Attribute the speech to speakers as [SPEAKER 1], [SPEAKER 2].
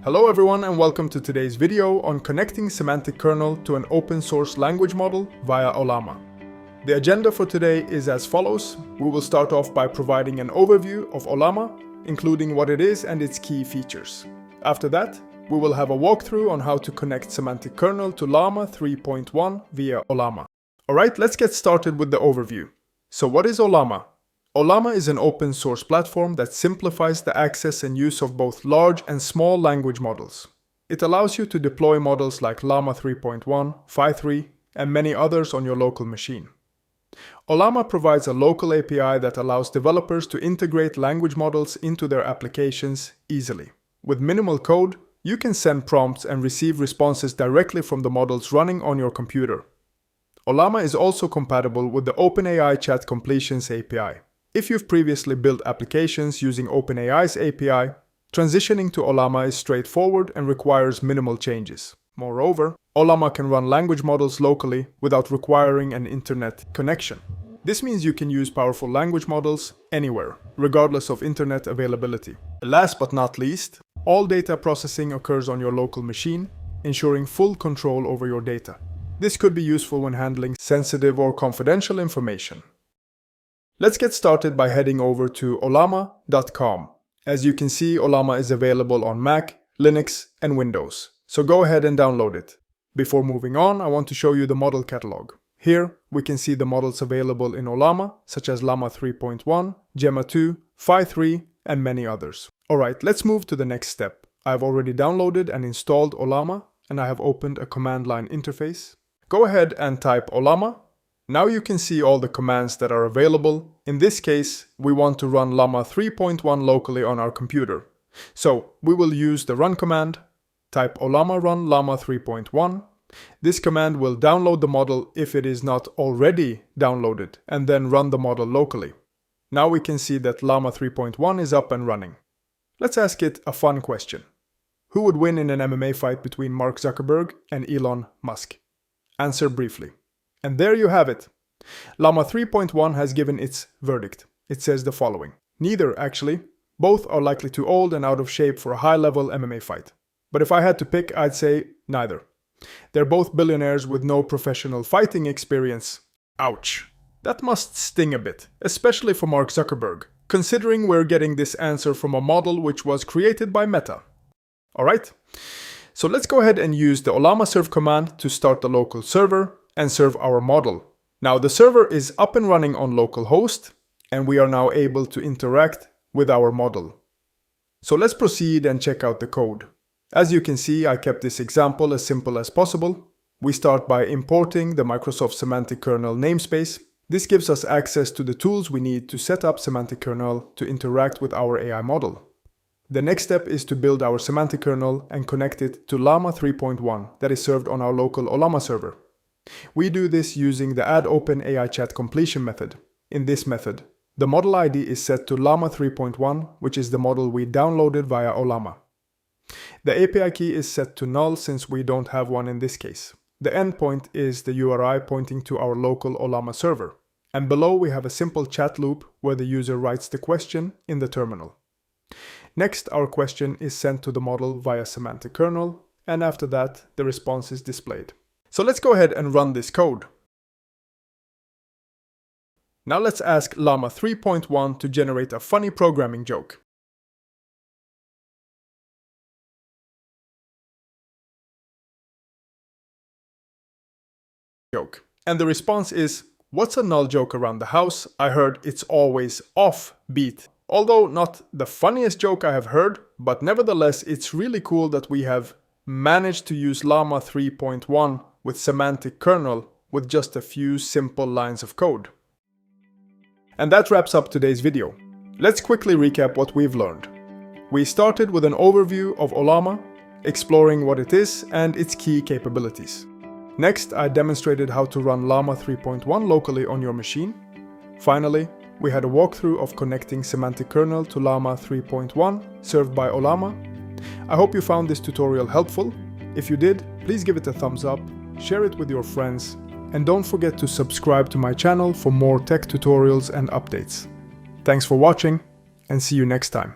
[SPEAKER 1] Hello everyone and welcome to today's video on connecting Semantic Kernel to an open source language model via Ollama. The agenda for today is as follows. We will start off by providing an overview of Ollama, including what it is and its key features. After that, we will have a walkthrough on how to connect Semantic Kernel to Llama 3.1 via Ollama. Alright, let's get started with the overview. So what is Ollama? Ollama is an open source platform that simplifies the access and use of both large and small language models. It allows you to deploy models like Llama 3.1, 5.3, and many others on your local machine. Ollama provides a local API that allows developers to integrate language models into their applications easily. With minimal code, you can send prompts and receive responses directly from the models running on your computer. Ollama is also compatible with the OpenAI Chat Completions API. If you've previously built applications using OpenAI's API, transitioning to Ollama is straightforward and requires minimal changes. Moreover, Ollama can run language models locally without requiring an internet connection. This means you can use powerful language models anywhere, regardless of internet availability. Last but not least, all data processing occurs on your local machine, ensuring full control over your data. This could be useful when handling sensitive or confidential information. Let's get started by heading over to ollama.com. As you can see, Ollama is available on Mac, Linux, and Windows, so go ahead and download it. Before moving on, I want to show you the model catalog. Here, we can see the models available in Ollama, such as Llama 3.1, Gemma 2, 5.3, and many others. Alright, let's move to the next step. I've already downloaded and installed Ollama, and I have opened a command line interface. Go ahead and type Ollama. Now you can see all the commands that are available. In this case, we want to run Llama 3.1 locally on our computer. So we will use the run command, type Ollama run Llama 3.1. This command will download the model if it is not already downloaded and then run the model locally. Now we can see that Llama 3.1 is up and running. Let's ask it a fun question. Who would win in an MMA fight between Mark Zuckerberg and Elon Musk? Answer briefly. And there you have it. Llama 3.1 has given its verdict. It says the following. Neither, actually. Both are likely too old and out of shape for a high-level MMA fight. But if I had to pick, I'd say neither. They're both billionaires with no professional fighting experience. Ouch. That must sting a bit, especially for Mark Zuckerberg, considering we're getting this answer from a model which was created by Meta. Alright, so let's go ahead and use the Ollama serve command to start the local server and serve our model. Now the server is up and running on localhost, and we are now able to interact with our model. So let's proceed and check out the code. As you can see, I kept this example as simple as possible. We start by importing the Microsoft Semantic Kernel namespace. This gives us access to the tools we need to set up Semantic Kernel to interact with our AI model. The next step is to build our Semantic Kernel and connect it to Llama 3.1 that is served on our local Ollama server. We do this using the add OpenAI Chat Completion method. In this method, the model ID is set to Llama 3.1, which is the model we downloaded via Ollama. The API key is set to null since we don't have one in this case. The endpoint is the URI pointing to our local Ollama server. And below we have a simple chat loop where the user writes the question in the terminal. Next, our question is sent to the model via Semantic Kernel, and after that, the response is displayed. So let's go ahead and run this code. Now let's ask Llama 3.1 to generate a funny programming joke. And the response is, what's a null joke around the house? I heard it's always offbeat. Although not the funniest joke I have heard, but nevertheless it's really cool that we have managed to use Llama 3.1 with Semantic Kernel with just a few simple lines of code. And that wraps up today's video. Let's quickly recap what we've learned. We started with an overview of Ollama, exploring what it is and its key capabilities. Next, I demonstrated how to run Llama 3.1 locally on your machine. Finally, we had a walkthrough of connecting Semantic Kernel to Llama 3.1 served by Ollama. I hope you found this tutorial helpful. If you did, please give it a thumbs up, share it with your friends, and don't forget to subscribe to my channel for more tech tutorials and updates. Thanks for watching, and see you next time.